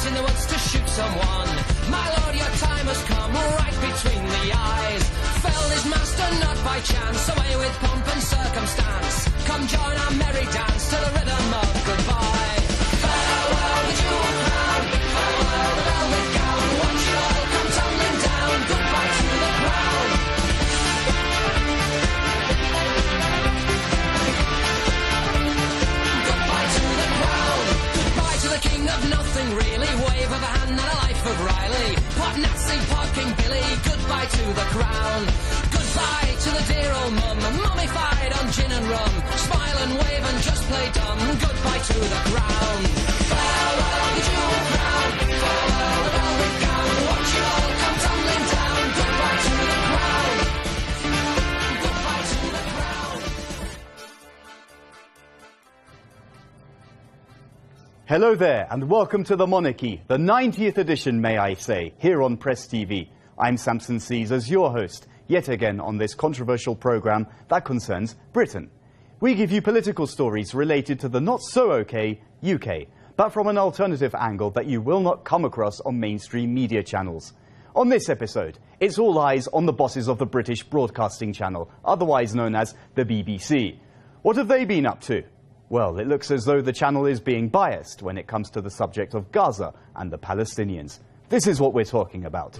in the woods to shoot someone. My lord, your time has come, right between the eyes. Felled his master not by chance, away with pomp and circumstance. Come join our merry dance to the rhythm of goodbye. Farewell the jewel crown, farewell the velvet gown. Watch it all come tumbling down, goodbye to the crown. Goodbye to the crown. Goodbye to the king of nothing really. Wave of a hand and a life of Riley. Pot Nazi, Pot King Billy. Goodbye to the crown. Goodbye to the dear old mum, mummified on gin and rum. Smile and wave and just play dumb. Goodbye to the crown. Farewell the jewel crown, farewell the velvet gown. Watch it all come tumbling down. Goodbye to the crown. Goodbye to the crown. Hello there, and welcome to the Monarchy, the 90th edition, may I say, here on Press TV. I'm Samson Caesars, your host, yet again on this controversial programme that concerns Britain. We give you political stories related to the not-so-okay UK, but from an alternative angle that you will not come across on mainstream media channels. On this episode, it's all eyes on the bosses of the British Broadcasting Channel, otherwise known as the BBC. What have they been up to? Well, it looks as though the channel is being biased when it comes to the subject of Gaza and the Palestinians. This is what we're talking about.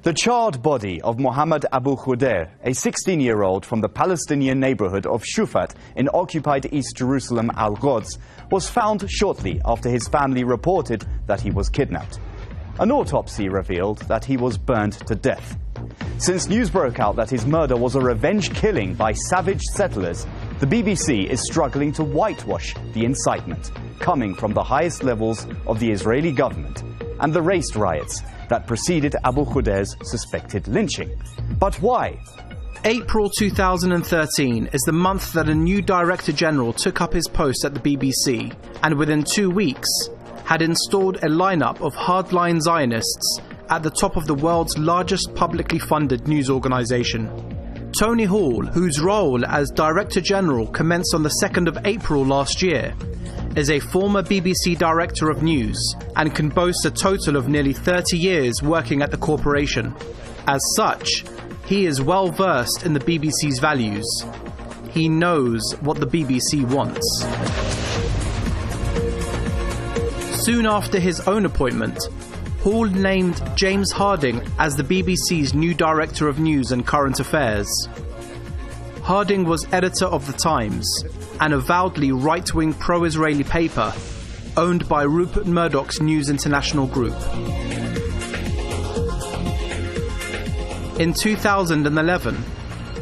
The charred body of Mohammed Abu Khudair, a 16-year-old from the Palestinian neighborhood of Shufat in occupied East Jerusalem Al-Quds, was found shortly after his family reported that he was kidnapped. An autopsy revealed that he was burned to death. Since news broke out that his murder was a revenge killing by savage settlers, the BBC is struggling to whitewash the incitement coming from the highest levels of the Israeli government and the race riots that preceded Abu Khudair's suspected lynching. But why? April 2013 is the month that a new Director General took up his post at the BBC and within 2 weeks had installed a lineup of hardline Zionists at the top of the world's largest publicly funded news organisation. Tony Hall, whose role as Director General commenced on the 2nd of April last year, is a former BBC Director of News and can boast a total of nearly 30 years working at the corporation. As such, he is well versed in the BBC's values. He knows what the BBC wants. Soon after his own appointment, Hall named James Harding as the BBC's new Director of News and Current Affairs. Harding was editor of The Times, an avowedly right-wing pro-Israeli paper owned by Rupert Murdoch's News International Group. In 2011,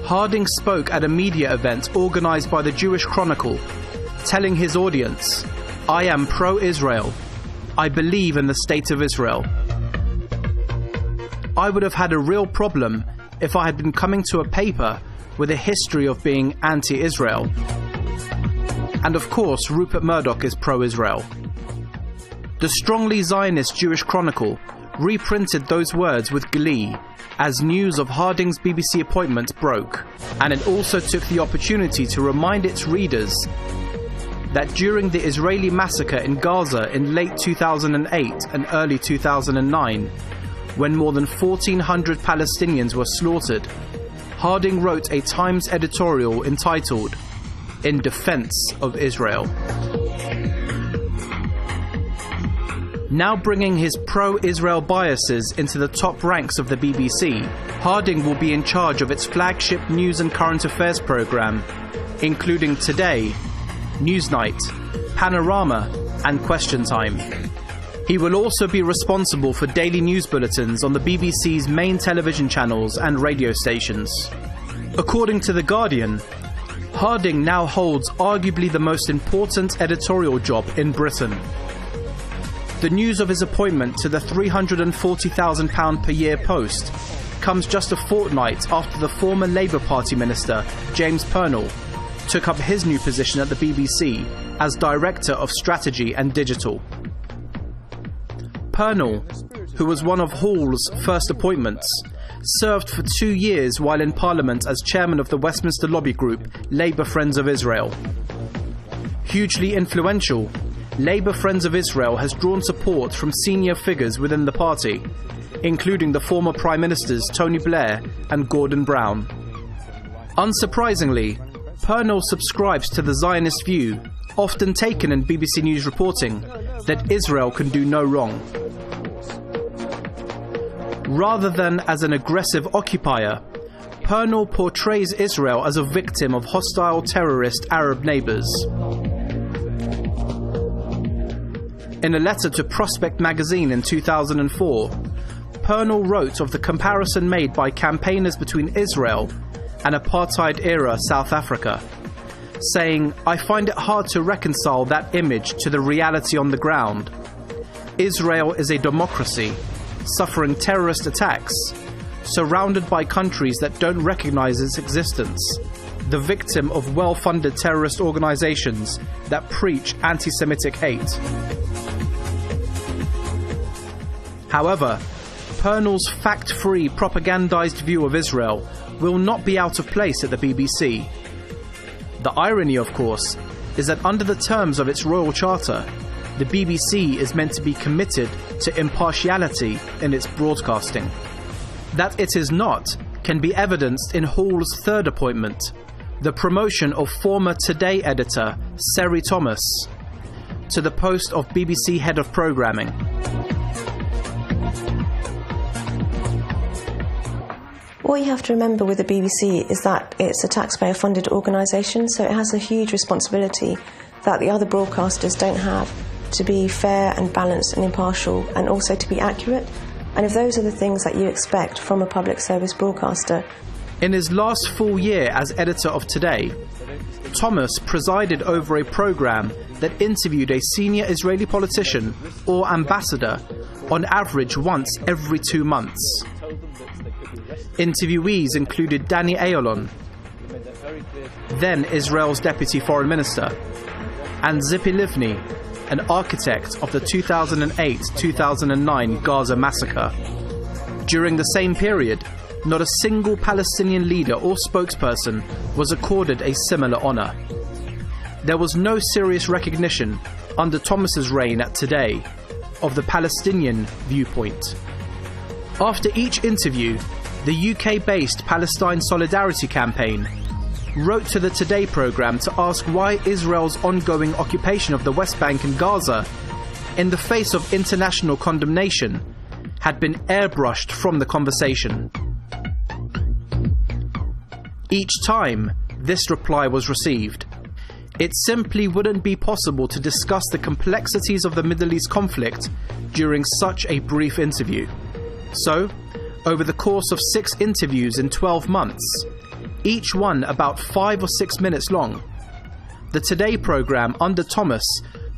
Harding spoke at a media event organised by the Jewish Chronicle, telling his audience, "I am pro-Israel. I believe in the State of Israel." I would have had a real problem if I had been coming to a paper with a history of being anti-Israel. And of course, Rupert Murdoch is pro-Israel. The strongly Zionist Jewish Chronicle reprinted those words with glee as news of Harding's BBC appointment broke, and it also took the opportunity to remind its readers that during the Israeli massacre in Gaza in late 2008 and early 2009, when more than 1,400 Palestinians were slaughtered, Harding wrote a Times editorial entitled "In Defense of Israel." Now bringing his pro-Israel biases into the top ranks of the BBC, Harding will be in charge of its flagship news and current affairs programme, including Today, Newsnight, Panorama and Question Time. He will also be responsible for daily news bulletins on the BBC's main television channels and radio stations. According to The Guardian, Harding now holds arguably the most important editorial job in Britain. The news of his appointment to the £340,000 per year post comes just a fortnight after the former Labour Party minister, James Purnell, took up his new position at the BBC as Director of Strategy and Digital. Purnell, who was one of Hall's first appointments, served for 2 years while in Parliament as chairman of the Westminster lobby group Labour Friends of Israel. Hugely influential, Labour Friends of Israel has drawn support from senior figures within the party, including the former Prime Ministers Tony Blair and Gordon Brown. Unsurprisingly, Purnell subscribes to the Zionist view, often taken in BBC News reporting, that Israel can do no wrong. Rather than as an aggressive occupier, Purnell portrays Israel as a victim of hostile terrorist Arab neighbours. In a letter to Prospect magazine in 2004, Purnell wrote of the comparison made by campaigners between Israel and apartheid-era South Africa, saying, "I find it hard to reconcile that image to the reality on the ground. Israel is a democracy, suffering terrorist attacks, surrounded by countries that don't recognize its existence, the victim of well-funded terrorist organizations that preach anti-Semitic hate." However, Purnell's fact-free propagandized view of Israel will not be out of place at the BBC. The irony, of course, is that under the terms of its royal charter, the BBC is meant to be committed to impartiality in its broadcasting. That it is not can be evidenced in Hall's third appointment, the promotion of former Today editor Seri Thomas to the post of BBC Head of Programming. What you have to remember with the BBC is that it's a taxpayer-funded organisation, so it has a huge responsibility that the other broadcasters don't have, to be fair and balanced and impartial, and also to be accurate. And if those are the things that you expect from a public service broadcaster. In his last full year as editor of Today, Thomas presided over a programme that interviewed a senior Israeli politician or ambassador on average once every 2 months. Interviewees included Danny Ayalon, then Israel's Deputy Foreign Minister, and Zipi Livni, an architect of the 2008-2009 Gaza massacre. During the same period, not a single Palestinian leader or spokesperson was accorded a similar honour. There was no serious recognition under Thomas's reign at Today of the Palestinian viewpoint. After each interview, the UK-based Palestine Solidarity Campaign wrote to the Today programme to ask why Israel's ongoing occupation of the West Bank and Gaza, in the face of international condemnation, had been airbrushed from the conversation. Each time, this reply was received. It simply wouldn't be possible to discuss the complexities of the Middle East conflict during such a brief interview. So, over the course of 6 interviews in 12 months, each one about 5 or 6 minutes long, the Today programme under Thomas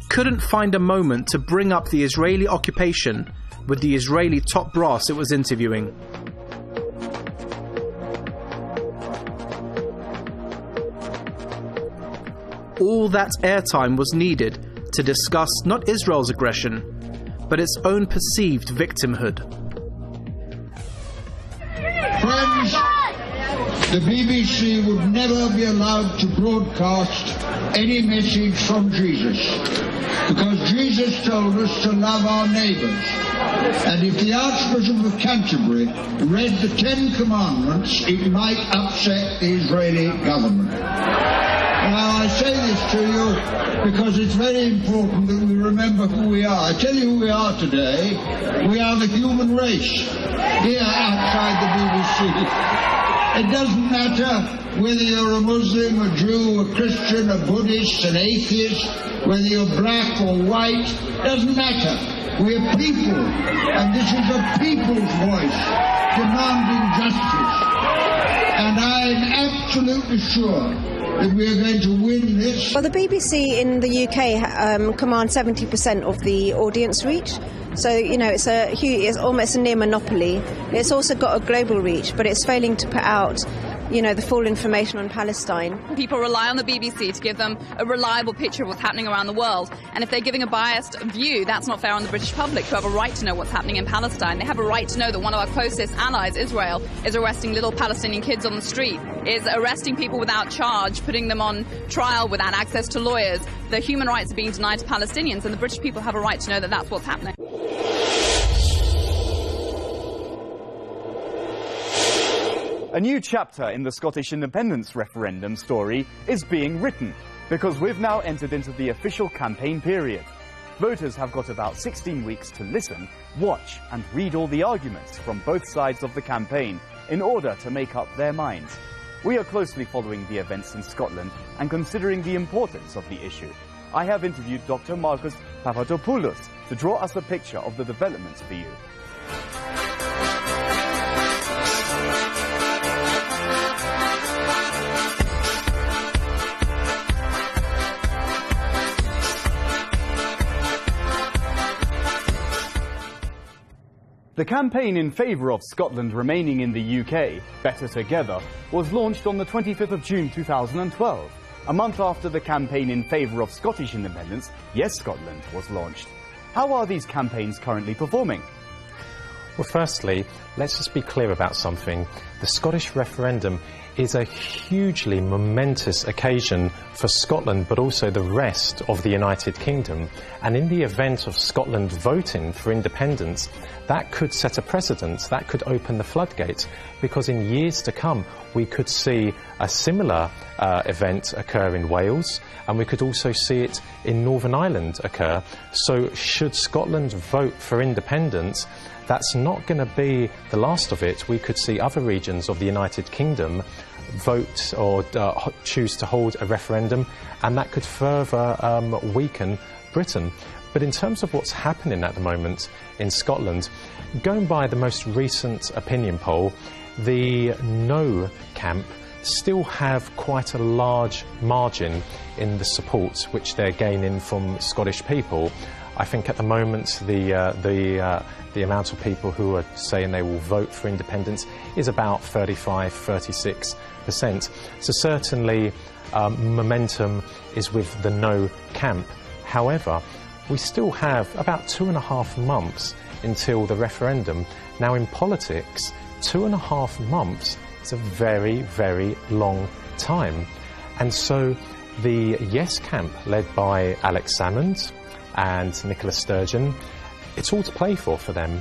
couldn't find a moment to bring up the Israeli occupation with the Israeli top brass it was interviewing. All that airtime was needed to discuss not Israel's aggression, but its own perceived victimhood. Friends, the BBC would never be allowed to broadcast any message from Jesus, because Jesus told us to love our neighbours. And if the Archbishop of Canterbury read the 10 Commandments, it might upset the Israeli government. Now, I say this to you because it's very important that we remember who we are. I tell you who we are today. We are the human race here outside the BBC. It doesn't matter whether you're a Muslim, a Jew, a Christian, a Buddhist, an atheist, whether you're black or white, doesn't matter. We're people, and this is a people's voice demanding justice. And I'm absolutely sure that we are going to win this. Well, the BBC in the UK commands 70% of the audience reach. So, you know, it's almost a near monopoly. It's also got a global reach, but it's failing to put out, you know, the full information on Palestine. People rely on the BBC to give them a reliable picture of what's happening around the world. And if they're giving a biased view, that's not fair on the British public, who have a right to know what's happening in Palestine. They have a right to know that one of our closest allies, Israel, is arresting little Palestinian kids on the street, is arresting people without charge, putting them on trial without access to lawyers. The human rights are being denied to Palestinians, and the British people have a right to know that that's what's happening. A new chapter in the Scottish independence referendum story is being written, because we've now entered into the official campaign period. Voters have got about 16 weeks to listen, watch and read all the arguments from both sides of the campaign in order to make up their minds. We are closely following the events in Scotland and considering the importance of the issue. I have interviewed Dr. Marcus Papadopoulos to draw us a picture of the developments for you. The campaign in favour of Scotland remaining in the UK, Better Together, was launched on the 25th of June 2012, a month after the campaign in favour of Scottish independence, Yes Scotland, was launched. How are these campaigns currently performing? Well, firstly, let's just be clear about something. The Scottish referendum is a hugely momentous occasion for Scotland, but also the rest of the United Kingdom. And in the event of Scotland voting for independence, that could set a precedent, that could open the floodgates, because in years to come we could see a similar event occur in Wales, and we could also see it in Northern Ireland occur. So should Scotland vote for independence, that's not going to be the last of it. We could see other regions of the United Kingdom vote or choose to hold a referendum, and that could further weaken Britain. But in terms of what's happening at the moment in Scotland, going by the most recent opinion poll, the No camp still have quite a large margin in the support which they're gaining from Scottish people. I think at the moment the amount of people who are saying they will vote for independence is about 35–36%. So certainly momentum is with the No camp. However, we still have about 2.5 months until the referendum. Now in politics, 2.5 months is a very, very long time. And so the Yes camp, led by Alex Salmond and Nicola Sturgeon, it's all to play for them.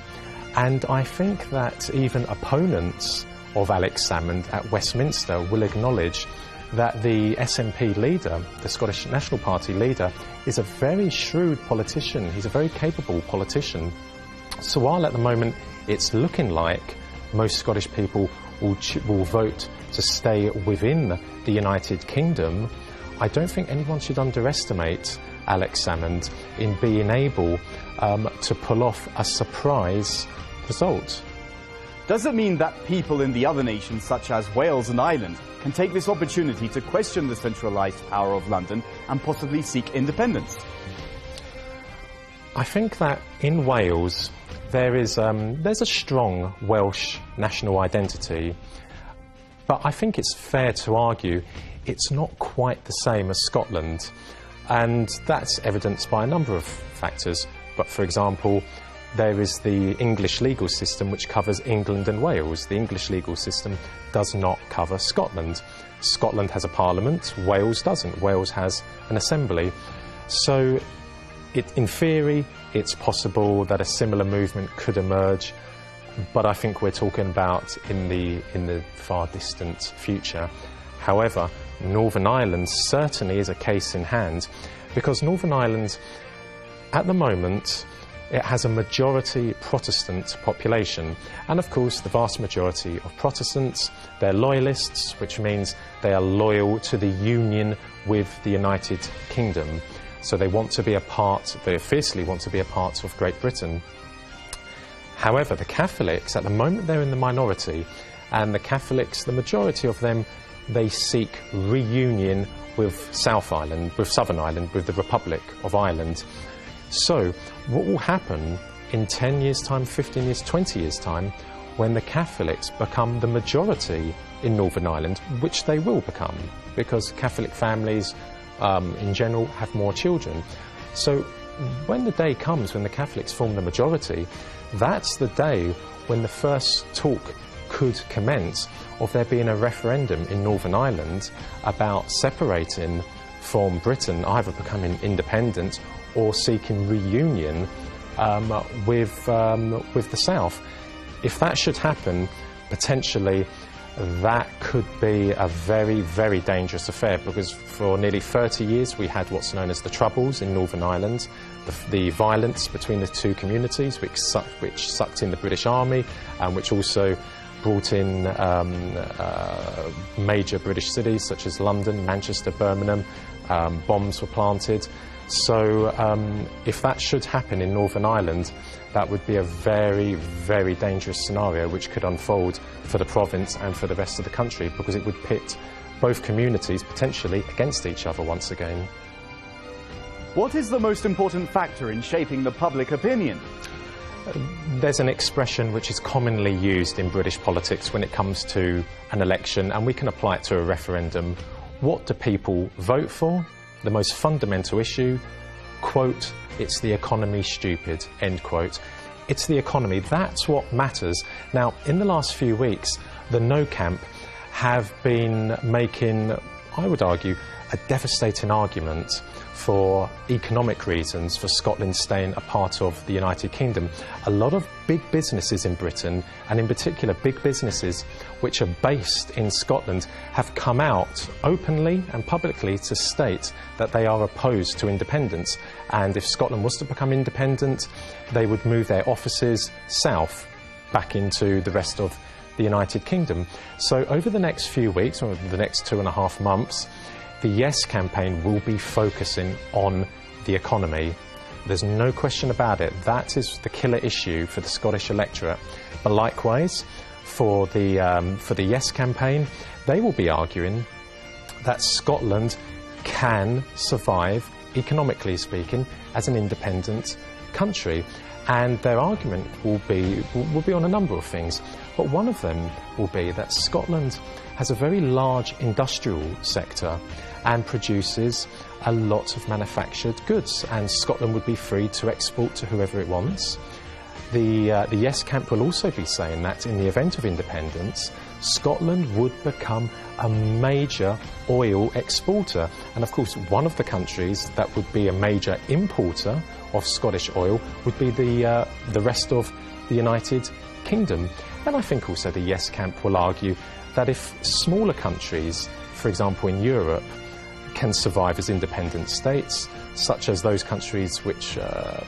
And I think that even opponents of Alex Salmond at Westminster will acknowledge that the SNP leader, the Scottish National Party leader, is a very shrewd politician. He's a very capable politician. So while at the moment it's looking like most Scottish people will vote to stay within the United Kingdom, I don't think anyone should underestimate Alex Salmond in being able to pull off a surprise result. Does it mean that people in the other nations, such as Wales and Ireland, can take this opportunity to question the centralised power of London and possibly seek independence? I think that in Wales there's a strong Welsh national identity, but I think it's fair to argue it's not quite the same as Scotland, and that's evidenced by a number of factors. But for example, there is the English legal system which covers England and Wales. The English legal system does not cover Scotland. Scotland has a parliament, Wales doesn't. Wales has an assembly. So in theory, it's possible that a similar movement could emerge, but I think we're talking about in the far distant future. However, Northern Ireland certainly is a case in hand, because Northern Ireland, at the moment, it has a majority Protestant population. And of course, the vast majority of Protestants, they're loyalists, which means they are loyal to the union with the United Kingdom. So they want to be a part, they fiercely want to be a part of Great Britain. However, the Catholics, at the moment they're in the minority, and the Catholics, the majority of them, they seek reunion with South Ireland, with Southern Ireland, with the Republic of Ireland. So what will happen in 10 years' time, 15 years, 20 years' time, when the Catholics become the majority in Northern Ireland, which they will become, because Catholic families in general have more children. So when the day comes when the Catholics form the majority, that's the day when the first talk could commence of there being a referendum in Northern Ireland about separating from Britain, either becoming independent or seeking reunion with the South. If that should happen, potentially that could be a very, very dangerous affair, because for nearly 30 years we had what's known as the Troubles in Northern Ireland, the violence between the two communities, which sucked in the British Army, and which also brought in major British cities such as London, Manchester, Birmingham. Bombs were planted. So if that should happen in Northern Ireland, that would be a very, very dangerous scenario which could unfold for the province and for the rest of the country, because it would pit both communities potentially against each other once again. What is the most important factor in shaping the public opinion? There's an expression which is commonly used in British politics when it comes to an election, and we can apply it to a referendum. What do people vote for? The most fundamental issue, quote, "It's the economy, stupid," end quote. It's the economy, that's what matters. Now, in the last few weeks, the No camp have been making, I would argue, a devastating argument for economic reasons for Scotland staying a part of the United Kingdom. A lot of big businesses in Britain, and in particular big businesses which are based in Scotland, have come out openly and publicly to state that they are opposed to independence, and if Scotland was to become independent, they would move their offices south, back into the rest of the United Kingdom. So over the next few weeks, or the next 2.5 months, the Yes campaign will be focusing on the economy. There's no question about it. That is the killer issue for the Scottish electorate. But likewise, for the Yes campaign, they will be arguing that Scotland can survive, economically speaking, as an independent country. And their argument will be on a number of things. But one of them will be that Scotland has a very large industrial sector and produces a lot of manufactured goods, and Scotland would be free to export to whoever it wants. The Yes camp will also be saying that in the event of independence, Scotland would become a major oil exporter. And of course, one of the countries that would be a major importer of Scottish oil would be the rest of the United Kingdom. And I think also the Yes camp will argue that if smaller countries, for example in Europe, can survive as independent states, such as those countries which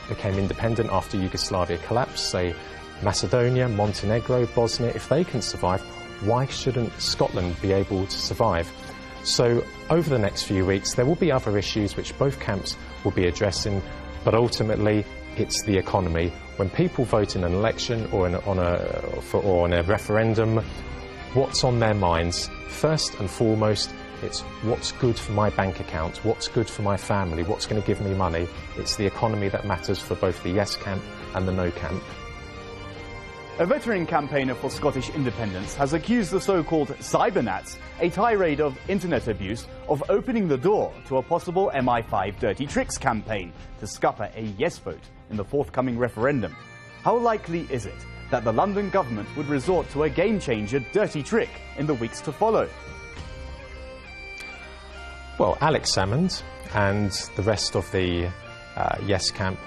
became independent after Yugoslavia collapsed, say Macedonia, Montenegro, Bosnia, if they can survive, why shouldn't Scotland be able to survive? So over the next few weeks there will be other issues which both camps will be addressing, but ultimately it's the economy. When people vote in an election or on a referendum, what's on their minds? First and foremost, it's what's good for my bank account, what's good for my family, what's going to give me money. It's the economy that matters for both the Yes camp and the No camp. A veteran campaigner for Scottish independence has accused the so-called cybernats, a tirade of internet abuse, of opening the door to a possible MI5 dirty tricks campaign to scupper a yes vote in the forthcoming referendum. How likely is it that the London government would resort to a game-changer dirty trick in the weeks to follow? Well, Alex Salmond and the rest of the Yes camp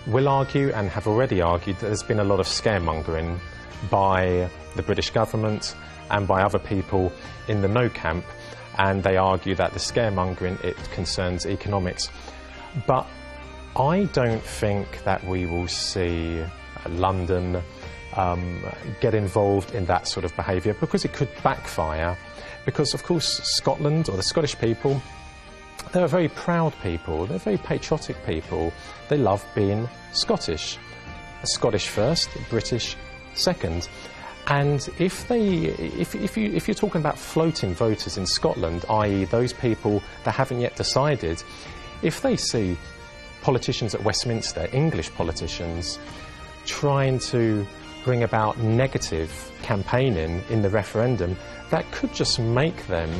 will argue, and have already argued, that there's been a lot of scaremongering by the British government and by other people in the No camp, and they argue that the scaremongering, it concerns economics. But I don't think that we will see London get involved in that sort of behaviour, because it could backfire. Because, of course, Scotland, or the Scottish people, they're a very proud people, they're very patriotic people. They love being Scottish. Scottish first, British second. And if you're talking about floating voters in Scotland, i.e. those people that haven't yet decided, if they see politicians at Westminster, English politicians, trying to bring about negative campaigning in the referendum, that could just make them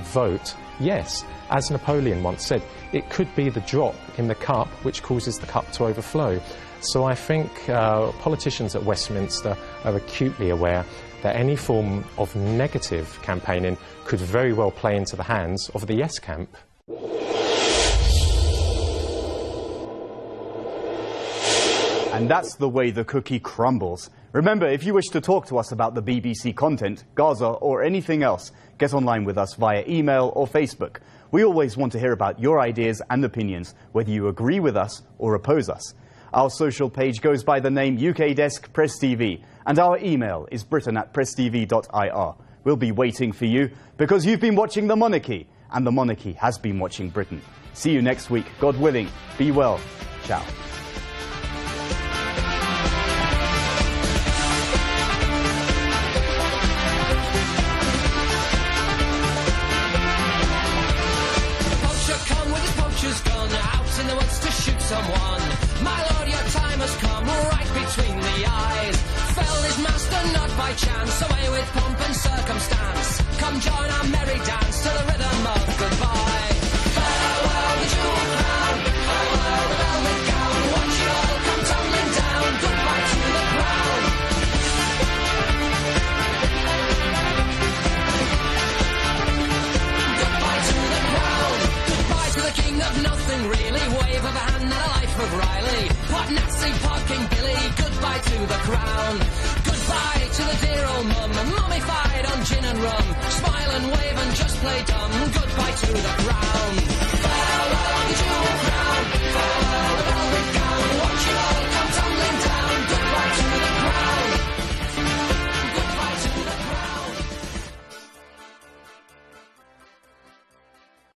vote yes. As Napoleon once said, it could be the drop in the cup which causes the cup to overflow. So I think politicians at Westminster are acutely aware that any form of negative campaigning could very well play into the hands of the yes camp. And that's the way the cookie crumbles. Remember, if you wish to talk to us about the BBC content, Gaza, or anything else, get online with us via email or Facebook. We always want to hear about your ideas and opinions, whether you agree with us or oppose us. Our social page goes by the name UK Desk Press TV, and our email is britain@presstv.ir. We'll be waiting for you, because you've been watching The Monarchy, and The Monarchy has been watching Britain. See you next week, God willing. Be well. Ciao. Someone, my lord, your time has come, right between the eyes. Fell his master not by chance, away with pomp and circumstance. Come join our merry dance to the rhythm of goodbye. Farewell the jewel crown, farewell the velvet gown. Watch it all come tumbling down. Goodbye to the crown. Goodbye to the crown. Goodbye to the king of nothing really. Wave of a hand. Of Riley, pot Nazi, pot King Billy, goodbye to the crown. Goodbye to the dear old mum, mummified on gin and rum. Smile and wave and just play dumb, goodbye to the crown.